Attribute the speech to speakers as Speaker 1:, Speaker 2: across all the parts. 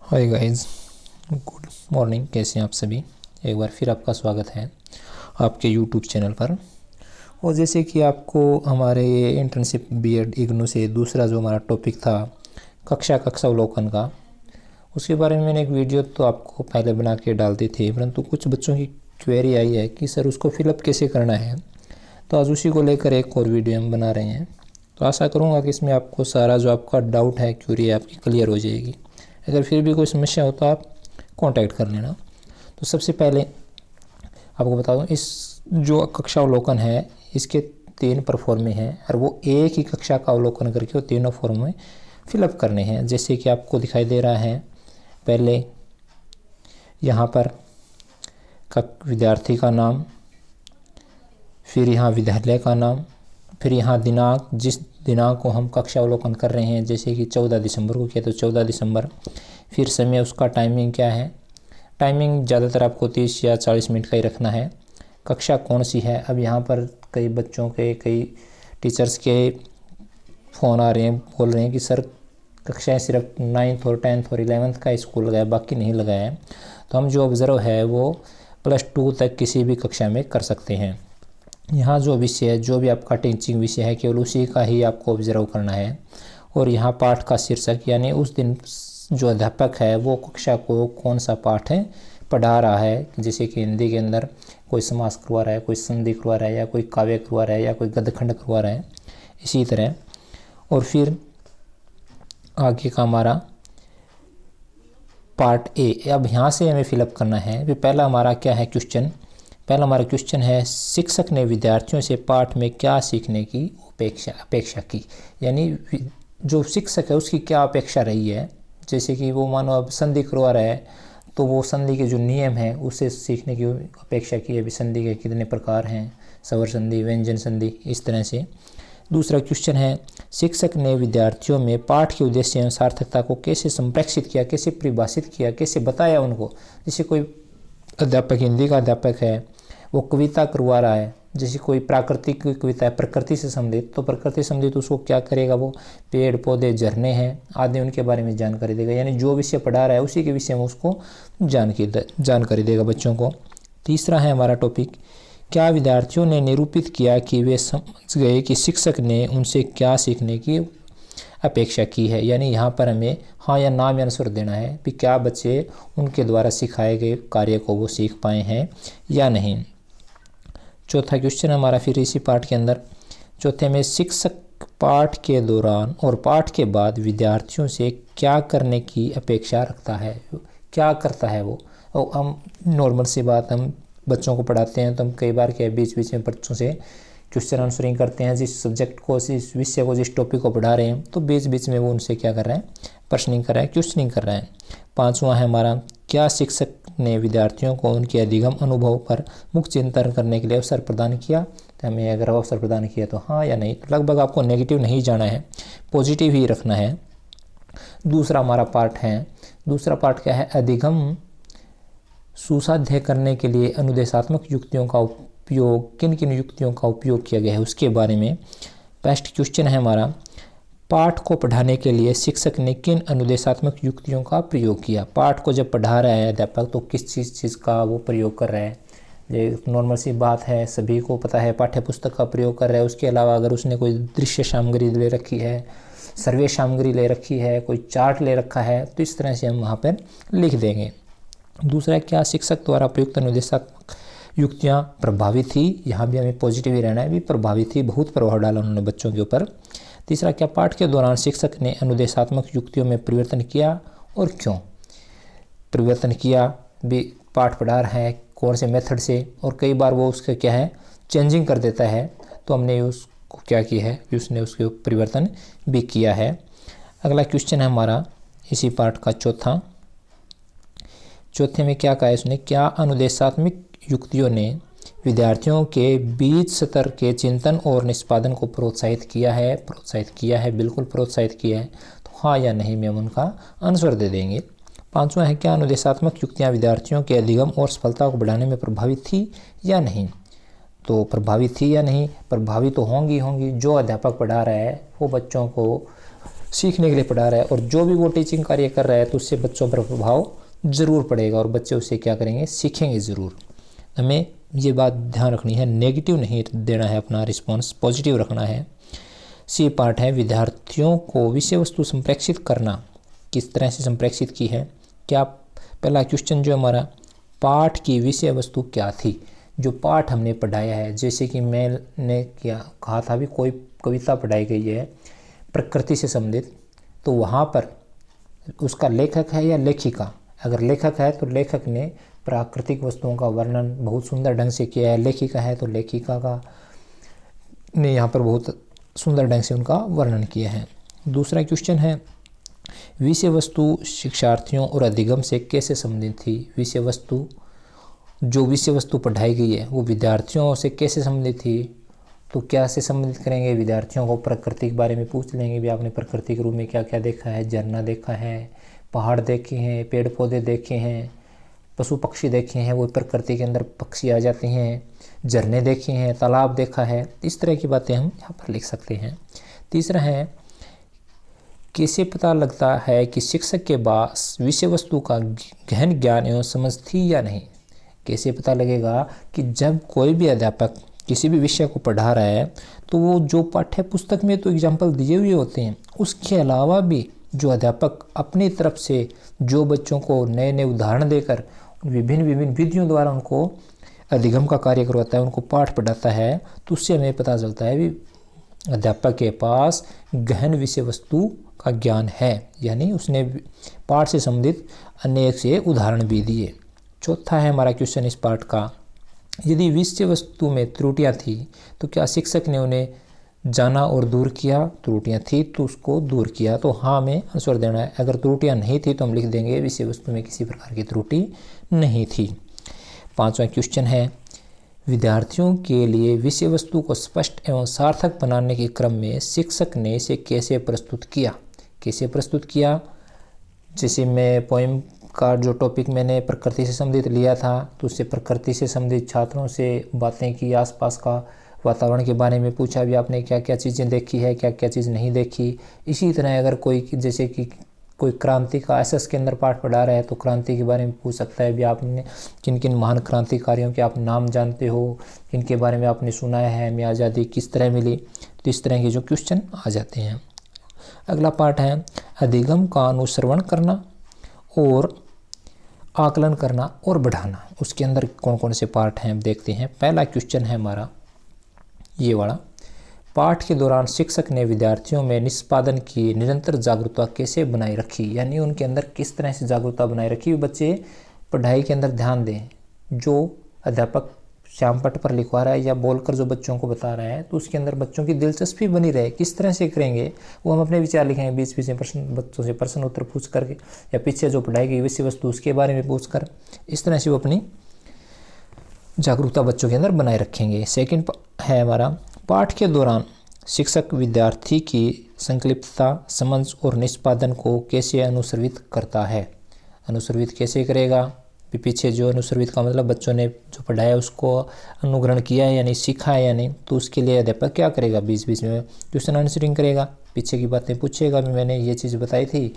Speaker 1: Hi guys, good morning. कैसे हैं आप सभी। एक बार फिर आपका स्वागत है आपके यूट्यूब चैनल पर। और जैसे कि आपको हमारे ये इंटर्नशिप बीएड इग्नू से दूसरा जो हमारा टॉपिक था कक्षा अवलोकन का, उसके बारे में मैंने एक वीडियो तो आपको पहले बना के डाल दी थी, परंतु कुछ बच्चों की क्वेरी आई है कि सर उसको फिलअप कैसे करना है। तो आज उसी को लेकर एक और वीडियो हम बना रहे हैं। तो आशा करूँगा कि इसमें आपको सारा जो आपका डाउट है, क्वेरी है, आपकी क्लियर हो जाएगी। अगर फिर भी कोई समस्या हो तो आप कांटेक्ट कर लेना। तो सबसे पहले आपको बता दूं, इस जो कक्षा अवलोकन है इसके 3 परफॉर्म में हैं और वो एक ही कक्षा का अवलोकन करके वो तीनों फॉर्म में फिलअप करने हैं। जैसे कि आपको दिखाई दे रहा है, पहले यहाँ पर विद्यार्थी का नाम, फिर यहाँ विद्यालय का नाम, फिर यहाँ दिनांक, जिस दिनांक को हम कक्षा अवलोकन कर रहे हैं, जैसे कि 14 दिसंबर को किया तो 14 दिसंबर। फिर समय, उसका टाइमिंग क्या है। टाइमिंग ज़्यादातर आपको 30 या 40 मिनट का ही रखना है। कक्षा कौन सी है। अब यहाँ पर कई बच्चों के, कई टीचर्स के फ़ोन आ रहे हैं, बोल रहे हैं कि सर कक्षाएँ सिर्फ 9th और 10th और 11th का स्कूल लगाया, बाकी नहीं लगाया है। तो हम जो ऑब्ज़र्व है वो +2 तक किसी भी कक्षा में कर सकते हैं। यहाँ जो विषय है, जो भी आपका टीचिंग विषय है, केवल उसी का ही आपको ऑब्जर्व करना है। और यहाँ पाठ का शीर्षक, यानी उस दिन जो अध्यापक है वो कक्षा को कौन सा पाठ है पढ़ा रहा है। जैसे कि हिंदी के अंदर कोई समास करवा रहा है, कोई संधि करवा रहा है, या कोई काव्य करवा रहा है, या कोई गद्यखंड करवा रहा है, इसी तरह। और फिर आगे का हमारा पार्ट ए। अब यहाँ से हमें फिलअप करना है। पहला हमारा क्या है क्वेश्चन। पहला हमारा क्वेश्चन है, शिक्षक ने विद्यार्थियों से पाठ में क्या सीखने की अपेक्षा की। यानी जो शिक्षक है उसकी क्या अपेक्षा रही है। जैसे कि वो मानो अब संधि करवा रहा है तो वो संधि के जो नियम है उसे सीखने की अपेक्षा की है। अभी संधि के कितने प्रकार हैं, स्वर संधि, व्यंजन संधि, इस तरह से। दूसरा क्वेश्चन है, शिक्षक ने विद्यार्थियों में पाठ के उद्देश्य एवं सार्थकता को कैसे संप्रेषित किया, कैसे परिभाषित किया, कैसे बताया उनको। जैसे कोई अध्यापक, हिंदी का अध्यापक है, वो कविता करवा रहा है, जैसे कोई प्राकृतिक कविता है, प्रकृति से संबंधित, तो प्रकृति से संबंधित उसको क्या करेगा, वो पेड़ पौधे, झरने हैं आदि, उनके बारे में जानकारी देगा। यानी जो विषय पढ़ा रहा है उसी के विषय में उसको जानकारी देगा बच्चों को। तीसरा है हमारा टॉपिक, क्या विद्यार्थियों ने निरूपित किया कि वे समझ गए कि शिक्षक ने उनसे क्या सीखने की अपेक्षा की है। यानी यहाँ पर हमें हाँ या ना में आंसर देना है कि क्या बच्चे उनके द्वारा सिखाए गए कार्य को वो सीख पाए हैं या नहीं। चौथा क्वेश्चन हमारा फिर इसी पाठ के अंदर, चौथे में, शिक्षक पाठ के दौरान और पाठ के बाद विद्यार्थियों से क्या करने की अपेक्षा रखता है, क्या करता है वो। और हम नॉर्मल सी बात, हम बच्चों को पढ़ाते हैं तो हम कई बार क्या बीच बीच में बच्चों से क्वेश्चन आंसरिंग करते हैं। जिस सब्जेक्ट को, जिस विषय को, जिस टॉपिक को पढ़ा रहे हैं तो बीच बीच में वो उनसे क्या कर रहा है, प्रश्निंग कर रहा है, क्वेश्चनिंग कर रहा है। पांचवा है हमारा, क्या शिक्षक ने विद्यार्थियों को उनके अधिगम अनुभव पर मुख्य चिंतन करने के लिए अवसर प्रदान किया। तो हमें अगर अवसर प्रदान किया तो हाँ या नहीं। तो लगभग आपको नेगेटिव नहीं जाना है, पॉजिटिव ही रखना है। दूसरा हमारा पार्ट है, दूसरा पार्ट क्या है, अधिगम सुसाध्य करने के लिए अनुदेशात्मक युक्तियों का उपयोग, किन किन युक्तियों का उपयोग किया गया है उसके बारे में। फर्स्ट क्वेश्चन है हमारा, पाठ को पढ़ाने के लिए शिक्षक ने किन अनुदेशात्मक युक्तियों का प्रयोग किया। पाठ को जब पढ़ा रहा है अध्यापक तो किस चीज़ का वो प्रयोग कर रहा है। ये नॉर्मल सी बात है, सभी को पता है, पाठ्य पुस्तक का प्रयोग कर रहा है। उसके अलावा अगर उसने कोई दृश्य सामग्री ले रखी है, सर्वे सामग्री ले रखी है, कोई चार्ट ले रखा है, तो इस तरह से हम वहाँ पर लिख देंगे। दूसरा, क्या शिक्षक द्वारा प्रयुक्त अनुदेशात्मक युक्तियाँ प्रभावी थी। यहाँ भी हमें पॉजिटिव ही रहना है, भी प्रभावी थी, बहुत प्रभाव डाला उन्होंने बच्चों के ऊपर। तीसरा, क्या पाठ के दौरान शिक्षक ने अनुदेशात्मक युक्तियों में परिवर्तन किया और क्यों परिवर्तन किया। भी पाठ पढ़ा रहा है कौन से मेथड से, और कई बार वो उसका क्या है, चेंजिंग कर देता है, तो हमने उसको क्या किया है, उसने उसके परिवर्तन भी किया है। अगला क्वेश्चन है हमारा इसी पाठ का चौथे में क्या कहा है उसने, क्या अनुदेशात्मक युक्तियों ने विद्यार्थियों के बीच स्तर के चिंतन और निष्पादन को प्रोत्साहित किया है। बिल्कुल प्रोत्साहित किया है। तो हाँ या नहीं में हम उनका आंसर दे देंगे। पांचवा है, क्या अनुदेशात्मक युक्तियाँ विद्यार्थियों के अधिगम और सफलता को बढ़ाने में प्रभावी थी या नहीं। तो प्रभावी थी या नहीं, प्रभावी तो होंगी। जो अध्यापक पढ़ा रहा है वो बच्चों को सीखने के लिए पढ़ा रहा है और जो भी वो टीचिंग कार्य कर रहा है तो उससे बच्चों पर प्रभाव ज़रूर पड़ेगा और बच्चे उससे क्या करेंगे, सीखेंगे ज़रूर। हमें ये बात ध्यान रखनी है, नेगेटिव नहीं देना है, अपना रिस्पॉन्स पॉजिटिव रखना है। सी पार्ट है विद्यार्थियों को विषय वस्तु संप्रेक्षित करना, किस तरह से संप्रेक्षित की है। क्या पहला क्वेश्चन जो हमारा, पाठ की विषय वस्तु क्या थी, जो पाठ हमने पढ़ाया है। जैसे कि मैंने क्या कहा था भी, कोई कविता पढ़ाई गई है प्रकृति से संबंधित, तो वहाँ पर उसका लेखक है या लेखिका। अगर लेखक है तो लेखक ने प्राकृतिक वस्तुओं का वर्णन बहुत सुंदर ढंग से किया है, लेखिका है तो लेखिका का ने यहाँ पर बहुत सुंदर ढंग से उनका वर्णन किया है। दूसरा क्वेश्चन है विषय वस्तु शिक्षार्थियों और अधिगम से कैसे संबंधित थी। विषय वस्तु, जो विषय वस्तु पढ़ाई गई है वो विद्यार्थियों से कैसे संबंधित थी, तो क्या से संबंधित करेंगे, विद्यार्थियों को प्रकृति के बारे में पूछ लेंगे भी आपने प्रकृति के रूप में क्या क्या देखा है, झरना देखा है, पहाड़ देखे हैं, पेड़ पौधे देखे हैं, पशु पक्षी देखे हैं, वो प्रकृति के अंदर पक्षी आ जाते हैं, झरने देखे हैं, तालाब देखा है, इस तरह की बातें हम यहाँ पर लिख सकते हैं। तीसरा है कैसे पता लगता है कि शिक्षक के पास विषय वस्तु का गहन ज्ञान एवं समझ थी या नहीं। कैसे पता लगेगा कि जब कोई भी अध्यापक किसी भी विषय को पढ़ा रहा है तो वो जो पाठ्य पुस्तक में तो एग्जाम्पल दिए हुए होते हैं, उसके अलावा भी जो अध्यापक अपनी तरफ से जो बच्चों को नए नए उदाहरण देकर विभिन्न विभिन्न विधियों द्वारा उनको अधिगम का कार्य करवाता है, उनको पाठ पढ़ाता है, तो उससे हमें पता चलता है भी अध्यापक के पास गहन विषय वस्तु का ज्ञान है, यानी उसने पाठ से संबंधित अनेक से उदाहरण भी दिए। चौथा है हमारा क्वेश्चन इस पाठ का, यदि विषय वस्तु में त्रुटियां थी तो क्या शिक्षक ने उन्हें जाना और दूर किया। त्रुटियां थी तो उसको दूर किया, तो हाँ में आंसर देना है। अगर त्रुटियां नहीं थी तो हम लिख देंगे विषय वस्तु में किसी प्रकार की त्रुटि नहीं थी। पांचवा क्वेश्चन है विद्यार्थियों के लिए विषय वस्तु को स्पष्ट एवं सार्थक बनाने के क्रम में शिक्षक ने इसे कैसे प्रस्तुत किया। कैसे प्रस्तुत किया, जैसे मैं पोएम का जो टॉपिक मैंने प्रकृति से संबंधित लिया था तो उससे प्रकृति से संबंधित छात्रों से बातें की, आसपास का वातावरण के बारे में पूछा भी आपने क्या क्या चीज़ें देखी है, क्या क्या चीज़ नहीं देखी। इसी तरह अगर कोई जैसे कि कोई क्रांति का एसएस के अंदर पाठ पढ़ा रहा है तो क्रांति के बारे में पूछ सकता है भी आपने किन किन महान क्रांतिकारियों के आप नाम जानते हो, किनके बारे में आपने सुना है, हमें आज़ादी किस तरह मिली। तो इस तरह के जो क्वेश्चन आ जाते हैं। अगला पार्ट है अधिगम का अनुश्रवण करना और आकलन करना और बढ़ाना। उसके अंदर कौन कौन से पार्ट हैं हम देखते हैं। पहला क्वेश्चन है हमारा ये वाला, पाठ के दौरान शिक्षक ने विद्यार्थियों में निष्पादन की निरंतर जागरूकता कैसे बनाए रखी, यानी उनके अंदर किस तरह से जागरूकता बनाए रखी, बच्चे पढ़ाई के अंदर ध्यान दें। जो अध्यापक श्यामपट्ट पर लिखवा रहा है या बोलकर जो बच्चों को बता रहा है तो उसके अंदर बच्चों की दिलचस्पी बनी रहे। किस तरह से करेंगे वो हम अपने विचार लिखेंगे, बीच बीच में प्रश्न बच्चों से प्रश्न उत्तर पूछ करके या पीछे जो पढ़ाई गई विषय वस्तु उसके बारे में पूछ कर, इस तरह से वो अपनी जागरूकता बच्चों के अंदर बनाए रखेंगे। सेकंड है हमारा पाठ के दौरान शिक्षक विद्यार्थी की संकल्पितता, समझ और निष्पादन को कैसे अनुसर्वित करता है। अनुसर्वित कैसे करेगा, पीछे जो अनुसर्वित का मतलब बच्चों ने जो पढ़ाया उसको अनुग्रहण किया है यानी सीखा है या नहीं, तो उसके लिए अध्यापक क्या करेगा, बीच बीच में क्वेश्चन आंसरिंग करेगा, पीछे की बातें पूछेगा भी मैंने ये चीज़ बताई थी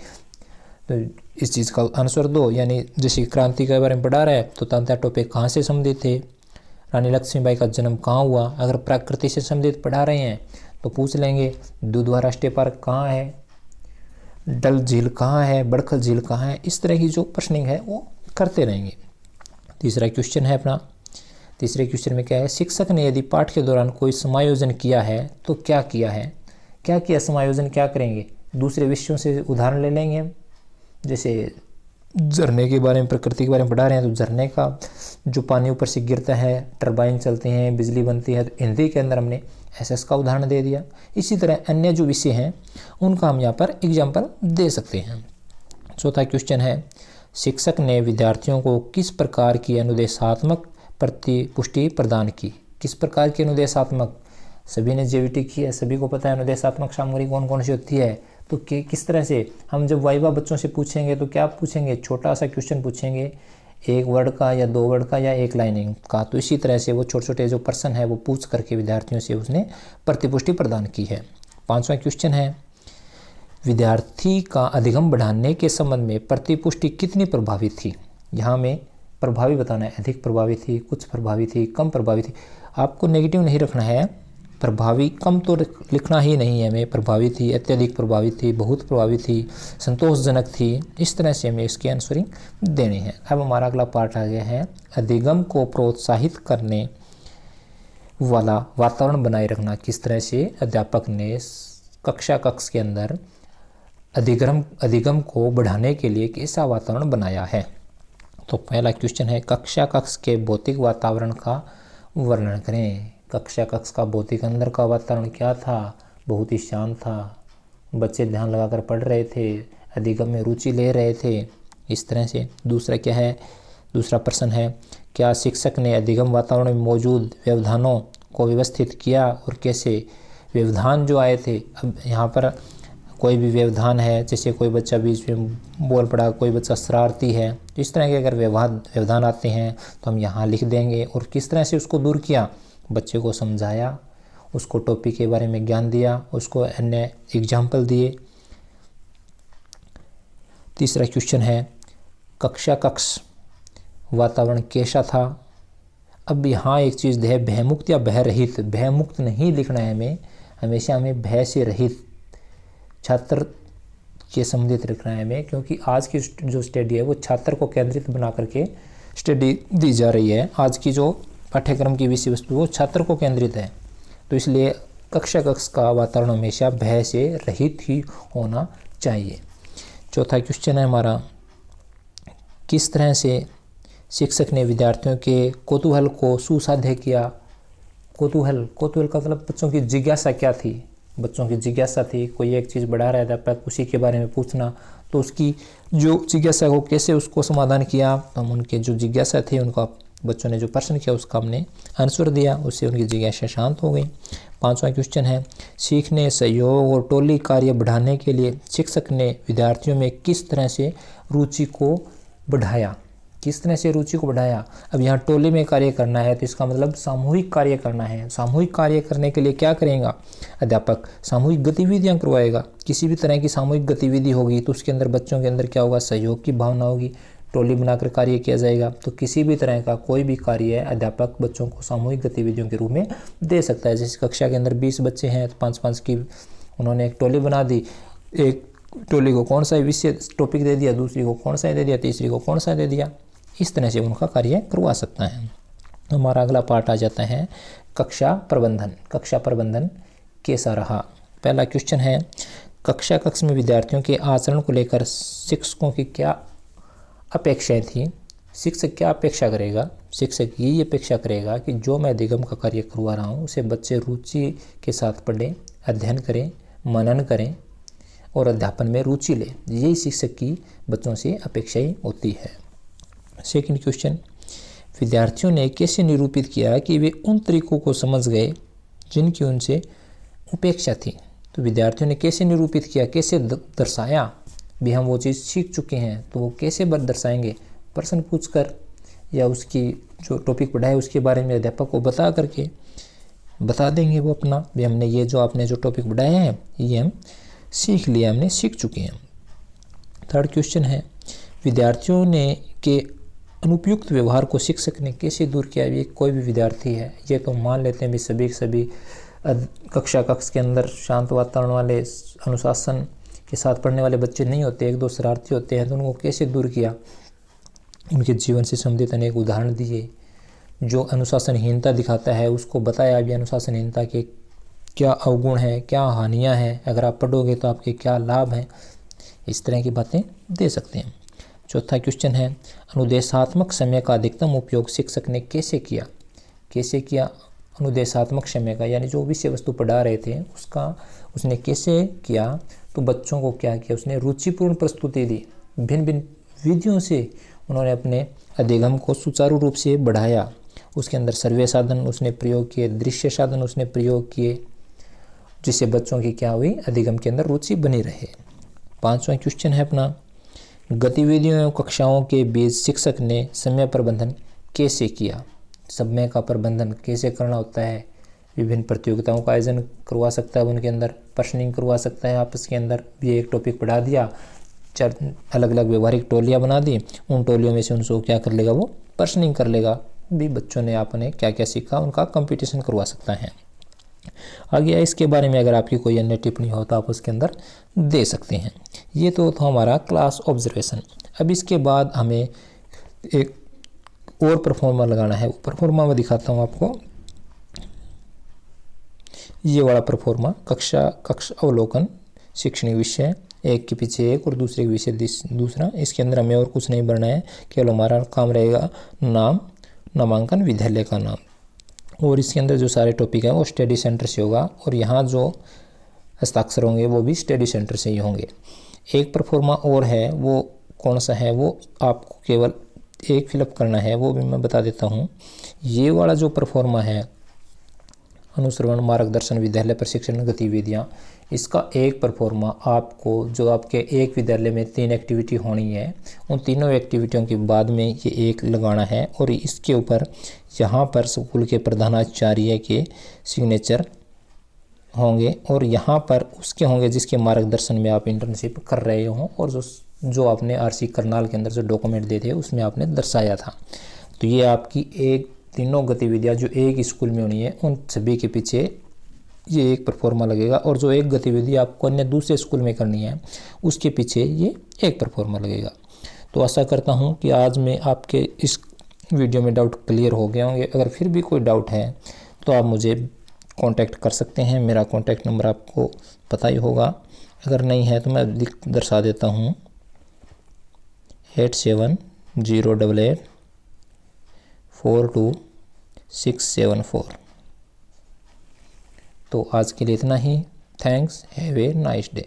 Speaker 1: तो इस चीज़ का आंसर दो। यानी जैसे क्रांति के बारे में पढ़ा रहा है तो तांत्या टोपे कहाँ से संबंधित थे, रानी लक्ष्मीबाई का जन्म कहाँ हुआ। अगर प्रकृति से संबंधित पढ़ा रहे हैं तो पूछ लेंगे दुधवा राष्ट्रीय पार्क कहाँ है, डल झील कहाँ है, बड़खल झील कहाँ है। इस तरह की जो प्रश्निंग है वो करते रहेंगे। तीसरा क्वेश्चन है अपना, तीसरे क्वेश्चन में क्या है, शिक्षक ने यदि पाठ के दौरान कोई समायोजन किया है तो क्या किया है। क्या किया, समायोजन क्या करेंगे, दूसरे विषयों से उदाहरण ले लेंगे हम। जैसे झरने के बारे में, प्रकृति के बारे में पढ़ा रहे हैं तो झरने का जो पानी ऊपर से गिरता है, टरबाइन चलते हैं, बिजली बनती है, तो हिंदी के अंदर हमने एसएस का उदाहरण दे दिया। इसी तरह अन्य जो विषय हैं उनका हम यहाँ पर एग्जाम्पल दे सकते हैं। चौथा क्वेश्चन है, शिक्षक ने विद्यार्थियों को किस प्रकार की अनुदेशात्मक प्रतिपुष्टि प्रदान की। किस प्रकार की अनुदेशात्मक, सभी ने जेवीटी की है, सभी को पता है अनुदेशात्मक सामग्री कौन कौन सी होती है। तो किस तरह से हम जब वाइवा बच्चों से पूछेंगे तो क्या पूछेंगे, छोटा सा क्वेश्चन पूछेंगे, एक वर्ड का या दो वर्ड का या एक लाइनिंग का। तो इसी तरह से वो छोटे छोटे जो पर्सन है वो पूछ करके विद्यार्थियों से उसने प्रतिपुष्टि प्रदान की है। पांचवा क्वेश्चन है, विद्यार्थी का अधिगम बढ़ाने के संबंध में प्रतिपुष्टि कितनी प्रभावी थी। यहाँ में प्रभावी बताना है, अधिक प्रभावी थी, कुछ प्रभावी थी, कम प्रभावी थी। आपको नेगेटिव नहीं रखना है, प्रभावी कम तो लिखना ही नहीं है हमें, प्रभावी थी, अत्यधिक प्रभावी थी, बहुत प्रभावी थी, संतोषजनक थी, इस तरह से हमें इसकी आंसरिंग देनी है। अब हमारा अगला पार्ट आ गया है अधिगम को प्रोत्साहित करने वाला वातावरण बनाए रखना। किस तरह से अध्यापक ने कक्ष के अंदर अधिगम को बढ़ाने के लिए कैसा वातावरण बनाया है। तो पहला क्वेश्चन है कक्ष के भौतिक वातावरण का वर्णन करें। कक्ष का भौतिक अंदर का वातावरण क्या था, बहुत ही शांत था, बच्चे ध्यान लगाकर पढ़ रहे थे, अधिगम में रुचि ले रहे थे, इस तरह से। दूसरा क्या है, दूसरा प्रश्न है क्या शिक्षक ने अधिगम वातावरण में मौजूद व्यवधानों को व्यवस्थित किया और कैसे। व्यवधान जो आए थे, अब यहाँ पर कोई भी व्यवधान है, जैसे कोई बच्चा बीच में बोल पड़ा, कोई बच्चा शरारती है, इस तरह के अगर व्यवधान आते हैं तो हम यहाँ लिख देंगे। और किस तरह से उसको दूर किया, बच्चे को समझाया, उसको टॉपिक के बारे में ज्ञान दिया, उसको अन्य एग्जाम्पल दिए। तीसरा क्वेश्चन है कक्ष वातावरण कैसा था। अब यहाँ एक चीज़ है भयमुक्त या भय रहित। भयमुक्त नहीं लिखना है हमें, हमेशा हमें भय से रहित छात्र के संबंधित लिखना है हमें, क्योंकि आज की जो स्टडी है वो छात्र को केंद्रित बना करके स्टडी दी जा रही है। आज की जो पाठ्यक्रम की विषय वस्तु वो छात्र को केंद्रित है, तो इसलिए कक्ष का वातावरण हमेशा भय से रहित ही होना चाहिए। चौथा क्वेश्चन है हमारा किस तरह से शिक्षक ने विद्यार्थियों के कौतूहल को सुसाध्य किया। कौतूहल का मतलब बच्चों की जिज्ञासा क्या थी, बच्चों की जिज्ञासा थी, कोई एक चीज़ बढ़ा रहा था उसी के बारे में पूछना, तो उसकी जो जिज्ञासा हो कैसे उसको समाधान किया। तो हम उनके जो जिज्ञासा थी उनका बच्चों ने जो प्रश्न किया उसका हमने आंसर दिया, उससे उनकी जिज्ञासा शांत हो गई। पांचवा क्वेश्चन है सीखने, सहयोग और टोली कार्य बढ़ाने के लिए शिक्षक ने विद्यार्थियों में किस तरह से रुचि को बढ़ाया। किस तरह से रुचि को बढ़ाया। अब यहाँ टोली में कार्य करना है तो इसका मतलब सामूहिक कार्य करना है। सामूहिक कार्य करने के लिए क्या करेगा अध्यापक, सामूहिक गतिविधियाँ करवाएगा। किसी भी तरह की सामूहिक गतिविधि होगी तो उसके अंदर बच्चों के अंदर क्या होगा, सहयोग की भावना होगी, टोली बनाकर कार्य किया जाएगा। तो किसी भी तरह का कोई भी कार्य है अध्यापक बच्चों को सामूहिक गतिविधियों के रूप में दे सकता है। जैसे कक्षा के अंदर 20 बच्चे हैं तो 5-5 की उन्होंने एक टोली बना दी, एक टोली को कौन सा विषय टॉपिक दे दिया, दूसरी को कौन सा दे दिया, तीसरी को कौन सा दे दिया, इस तरह से उनका कार्य करवा सकता है। हमारा अगला पार्ट आ जाता है कक्षा प्रबंधन। कक्षा प्रबंधन कैसा रहा। पहला क्वेश्चन है कक्ष में विद्यार्थियों के आचरण को लेकर शिक्षकों की क्या अपेक्षाएं थी। शिक्षक क्या अपेक्षा करेगा, शिक्षक यही अपेक्षा करेगा कि जो मैं अधिगम का कार्य करवा रहा हूँ उसे बच्चे रुचि के साथ पढ़ें, अध्ययन करें, मनन करें और अध्यापन में रुचि लें। यही शिक्षक की बच्चों से अपेक्षाएं होती है। सेकंड क्वेश्चन विद्यार्थियों ने कैसे निरूपित किया कि वे उन तरीकों को समझ गए जिनकी उनसे अपेक्षा थी। तो विद्यार्थियों ने कैसे निरूपित किया, कैसे दर्शाया भी हम वो चीज़ सीख चुके हैं तो वो कैसे दर्शाएंगे, प्रश्न पूछकर या उसकी जो टॉपिक पढ़ाए उसके बारे में अध्यापक को बता करके बता देंगे वो अपना भी हमने ये जो आपने जो टॉपिक पढ़ाए हैं ये हम सीख लिया, हमने सीख चुके हैं। थर्ड क्वेश्चन है विद्यार्थियों ने के अनुपयुक्त व्यवहार को शिक्षक ने कैसे दूर किया। ये कोई भी विद्यार्थी है, ये तो मान लेते हैं भी सभी कक्षा के अंदर शांत वातावरण वाले अनुशासन के साथ पढ़ने वाले बच्चे नहीं होते, एक दो शरारती होते हैं, तो उनको कैसे दूर किया। उनके जीवन से संबंधित अनेक उदाहरण दिए। जो अनुशासनहीनता दिखाता है उसको बताया भी अनुशासनहीनता के क्या अवगुण है, क्या हानियाँ हैं, अगर आप पढ़ोगे तो आपके क्या लाभ हैं, इस तरह की बातें दे सकते हैं। चौथा क्वेश्चन है अनुदेशात्मक समय का अधिकतम उपयोग शिक्षक ने कैसे किया। कैसे किया अनुदेशात्मक समय का, यानी जो विषय वस्तु पढ़ा रहे थे उसका उसने कैसे किया। तो बच्चों को क्या किया, उसने रुचिपूर्ण प्रस्तुति दी, भिन्न भिन्न विधियों से उन्होंने अपने अधिगम को सुचारू रूप से बढ़ाया। उसके अंदर सर्वे साधन उसने प्रयोग किए, दृश्य साधन उसने प्रयोग किए, जिससे बच्चों की क्या हुई, अधिगम के अंदर रुचि बनी रहे। पांचवा क्वेश्चन है अपना गतिविधियों एवं कक्षाओं के बीच शिक्षक ने समय प्रबंधन कैसे किया। समय का प्रबंधन कैसे करना होता है विभिन्न प्रतियोगिताओं का आयोजन करवा सकता है, उनके अंदर पर्सनिंग करवा सकता है आपस के अंदर। ये एक टॉपिक पढ़ा दिया, 4 अलग अलग व्यवहारिक टोलियाँ बना दी, उन टोलियों में से उनको क्या कर लेगा, वो पर्सनिंग कर लेगा भी बच्चों ने आपने क्या क्या सीखा, उनका कंपटीशन करवा सकता है। आगे इसके बारे में अगर आपकी कोई अन्य टिप्पणी हो तो आप उसके अंदर दे सकते हैं। ये तो था हमारा क्लास ऑब्जर्वेशन। अब इसके बाद हमें एक और परफॉर्मा लगाना है। परफॉर्मा मैं दिखाता हूँ आपको। ये वाला परफॉर्मा कक्षा अवलोकन, शैक्षणिक विषय, एक के पीछे एक और दूसरे के विषय दूसरा। इसके अंदर हमें और कुछ नहीं भरना है, केवल हमारा काम रहेगा नाम, नामांकन, विद्यालय का नाम, और इसके अंदर जो सारे टॉपिक हैं वो स्टडी सेंटर से होगा, और यहाँ जो हस्ताक्षर होंगे वो भी स्टडी सेंटर से ही होंगे। एक परफॉर्मा और है, वो कौन सा है, वो आपको केवल एक फिलअप करना है, वो भी मैं बता देता हूँ। ये वाला जो परफॉर्मा है, अनुश्रवण, मार्गदर्शन, विद्यालय प्रशिक्षण गतिविधियाँ, इसका एक परफॉर्मा आपको, जो आपके एक विद्यालय में 3 एक्टिविटी होनी है, उन तीनों एक्टिविटियों के बाद में ये एक लगाना है, और इसके ऊपर यहाँ पर स्कूल के प्रधानाचार्य के सिग्नेचर होंगे, और यहाँ पर उसके होंगे जिसके मार्गदर्शन में आप इंटर्नशिप कर रहे हों, और जो आपने आरसी करनाल के अंदर जो डॉक्यूमेंट दिए थे उसमें आपने दर्शाया था। तो ये आपकी एक तीनों गतिविधियाँ जो एक स्कूल में होनी है, उन सभी के पीछे ये एक परफॉर्मा लगेगा, और जो एक गतिविधि आपको अन्य दूसरे स्कूल में करनी है उसके पीछे ये एक परफॉर्मा लगेगा। तो आशा करता हूँ कि आज में आपके इस वीडियो में डाउट क्लियर हो गए होंगे। अगर फिर भी कोई डाउट है तो आप मुझे कांटेक्ट कर सकते हैं। मेरा कांटेक्ट नंबर आपको पता ही होगा, अगर नहीं है तो मैं दर्शा देता हूँ, 8708842674। तो आज के लिए इतना ही। Thanks, have a nice day.